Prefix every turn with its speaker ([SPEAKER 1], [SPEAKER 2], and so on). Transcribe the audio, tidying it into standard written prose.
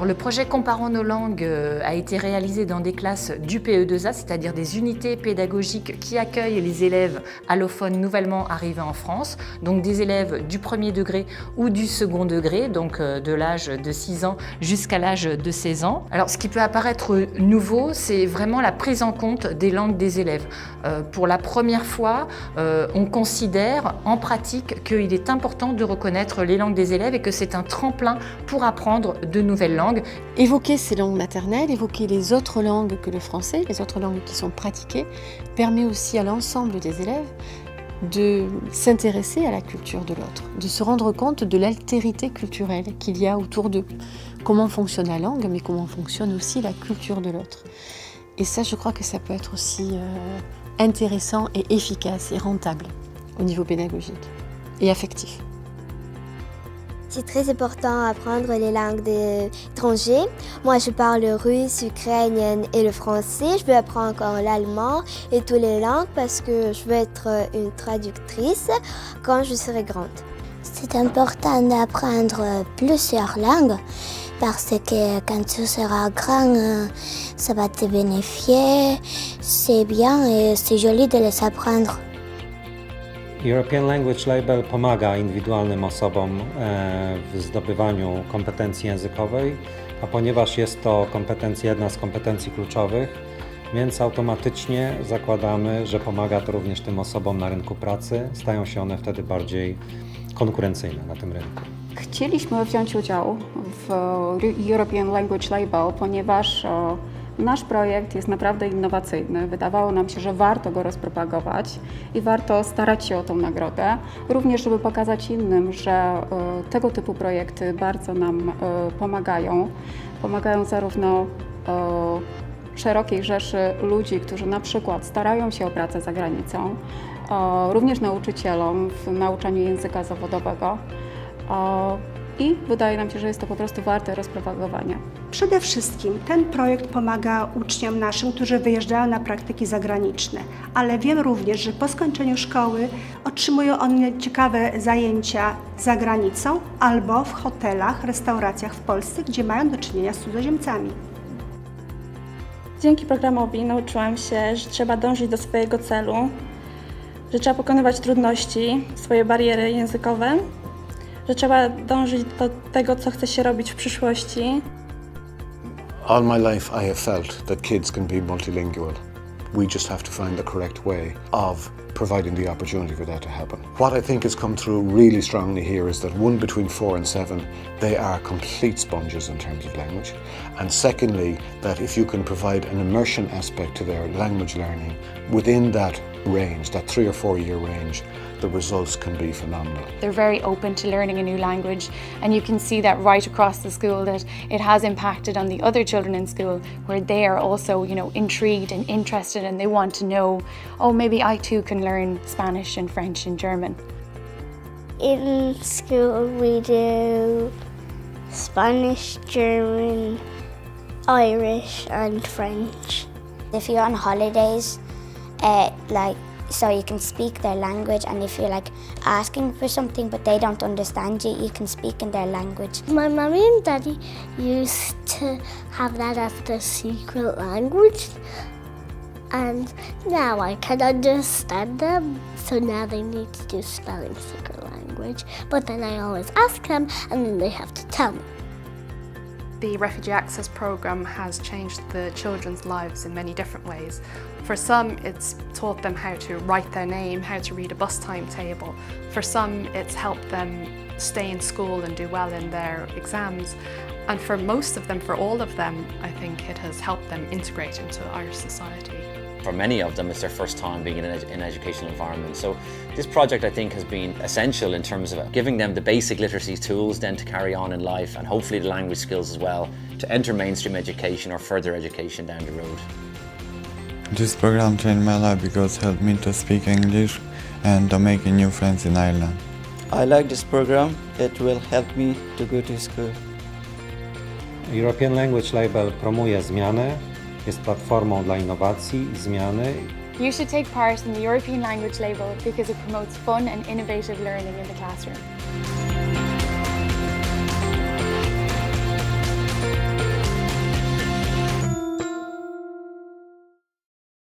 [SPEAKER 1] Alors le projet Comparons nos langues a été réalisé dans des classes du PE2A, c'est-à-dire des unités pédagogiques qui accueillent les élèves allophones nouvellement arrivés en France, donc des élèves du premier degré ou du second degré, donc de l'âge de 6 ans jusqu'à l'âge de 16 ans. Alors ce qui peut apparaître nouveau, c'est vraiment la prise en compte des langues des élèves. Pour la première fois, on considère en pratique qu'il est important de reconnaître les langues des élèves et que c'est un tremplin pour apprendre de nouvelles langues.
[SPEAKER 2] Évoquer ces langues maternelles, évoquer les autres langues que le français, les autres langues qui sont pratiquées, permet aussi à l'ensemble des élèves de s'intéresser à la culture de l'autre, de se rendre compte de l'altérité culturelle qu'il y a autour d'eux. Comment fonctionne la langue, mais comment fonctionne aussi la culture de l'autre. Et ça, je crois que ça peut être aussi intéressant et efficace et rentable au niveau pédagogique et affectif.
[SPEAKER 3] C'est très important d'apprendre les langues étrangères. Moi, je parle le russe, l'ukrainien et le français. Je veux apprendre encore l'allemand et toutes les langues parce que je veux être une traductrice quand je serai grande.
[SPEAKER 4] C'est important d'apprendre plusieurs langues parce que quand tu seras grand, ça va te bénéficier. C'est bien et c'est joli de les apprendre.
[SPEAKER 5] European Language Label pomaga indywidualnym osobom w zdobywaniu kompetencji językowej, a ponieważ jest to jedna z kompetencji kluczowych, więc automatycznie zakładamy, że pomaga to również tym osobom na rynku pracy. Stają się one wtedy bardziej konkurencyjne na tym rynku.
[SPEAKER 6] Chcieliśmy wziąć udział w European Language Label, ponieważ nasz projekt jest naprawdę innowacyjny. Wydawało nam się, że warto go rozpropagować i warto starać się o tą nagrodę. Również, żeby pokazać innym, że tego typu projekty bardzo nam pomagają. Pomagają zarówno szerokiej rzeszy ludzi, którzy na przykład starają się o pracę za granicą, również nauczycielom w nauczaniu języka zawodowego. I wydaje nam się, że jest to po prostu warte rozpropagowania.
[SPEAKER 7] Przede wszystkim ten projekt pomaga uczniom naszym, którzy wyjeżdżają na praktyki zagraniczne, ale wiem również, że po skończeniu szkoły otrzymują oni ciekawe zajęcia za granicą albo w hotelach, restauracjach w Polsce, gdzie mają do czynienia z cudzoziemcami.
[SPEAKER 8] Dzięki programowi nauczyłam się, że trzeba dążyć do swojego celu, że trzeba pokonywać trudności, swoje bariery językowe, że trzeba dążyć do tego, co chce się robić w przyszłości.
[SPEAKER 9] All my life I have felt that kids can be multilingual. We just have to find the correct way of providing the opportunity for that to happen. What I think has come through really strongly here is that between 4 and 7, they are complete sponges in terms of language. And secondly, that if you can provide an immersion aspect to their language learning within that range, that 3 or 4 year range, the results can be phenomenal.
[SPEAKER 10] They're very open to learning a new language, and you can see that right across the school, that it has impacted on the other children in school, where they are also, intrigued and interested, and they want to know, oh, maybe I too can learn Spanish and French and German.
[SPEAKER 4] In school we do Spanish, German, Irish and French.
[SPEAKER 3] If you're on holidays, so you can speak their language, and if you're asking for something but they don't understand you, you can speak in their language.
[SPEAKER 4] My mommy and daddy used to have that as the secret language, and now I can understand them, so now they need to do spelling secret language, but then I always ask them and then they have to tell me.
[SPEAKER 11] The Refugee Access Programme has changed the children's lives in many different ways. For some, it's taught them how to write their name, how to read a bus timetable. For some, it's helped them stay in school and do well in their exams. And for most of them, for all of them, I think it has helped them integrate into Irish society.
[SPEAKER 12] For many of them, it's their first time being in an educational environment. So this project, I think, has been essential in terms of giving them the basic literacy tools then to carry on in life, and hopefully the language skills as well, to enter mainstream education or further education down the road.
[SPEAKER 13] This program changed my life because it helped me to speak English and to make new friends in Ireland.
[SPEAKER 14] I like this program. It will help me to go to school.
[SPEAKER 5] European Language Label promuje zmianę, jest platformą dla innowacji i zmiany.
[SPEAKER 10] You should take part in the European Language Label because it promotes fun and innovative learning in the classroom.